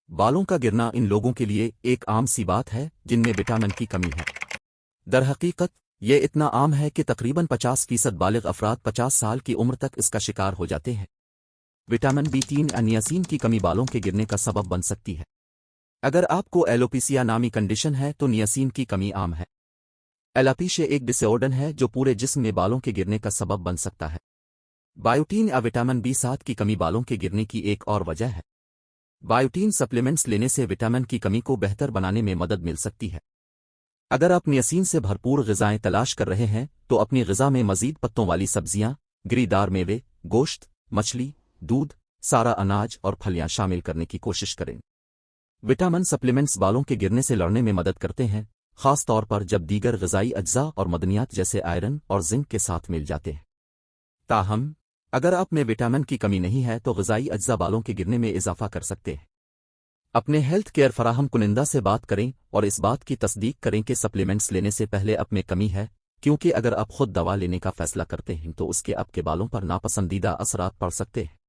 بالوں کا گرنا ان لوگوں کے لیے ایک عام سی بات ہے جن میں وٹامن کی کمی ہے۔ درحقیقت یہ اتنا عام ہے کہ تقریباً 50% بالغ افراد 50 سال کی عمر تک اس کا شکار ہو جاتے ہیں۔ وٹامن B3 یا نیاسین کی کمی بالوں کے گرنے کا سبب بن سکتی ہے۔ اگر آپ کو ایلوپیسیا نامی کنڈیشن ہے تو نیاسین کی کمی عام ہے۔ ایلاپیشیا ایک ڈس آرڈر ہے جو پورے جسم میں بالوں کے گرنے کا سبب بن سکتا ہے۔ بایوٹین یا وٹامن B7 کی کمی بالوں کے گرنے کی ایک اور وجہ ہے۔ بایوٹین سپلیمنٹس لینے سے وٹامن کی کمی کو بہتر بنانے میں مدد مل سکتی ہے۔ اگر آپ نیاسین سے بھرپور غذائیں تلاش کر رہے ہیں تو اپنی غذا میں مزید پتوں والی سبزیاں، گری دار میوے، گوشت، مچھلی، دودھ، سارا اناج اور پھلیاں شامل کرنے کی کوشش کریں۔ وٹامن سپلیمنٹس بالوں کے گرنے سے لڑنے میں مدد کرتے ہیں، خاص طور پر جب دیگر غذائی اجزاء اور معدنیات جیسے آئرن اور زنک کے ساتھ مل جاتے ہیں۔ تاہم، اگر آپ میں وٹامن کی کمی نہیں ہے تو غذائی اجزاء بالوں کے گرنے میں اضافہ کر سکتے ہیں۔ اپنے ہیلتھ کیئر فراہم کنندہ سے بات کریں اور اس بات کی تصدیق کریں کہ سپلیمنٹس لینے سے پہلے آپ میں کمی ہے، کیونکہ اگر آپ خود دوا لینے کا فیصلہ کرتے ہیں تو اس کے آپ کے بالوں پر ناپسندیدہ اثرات پڑ سکتے ہیں۔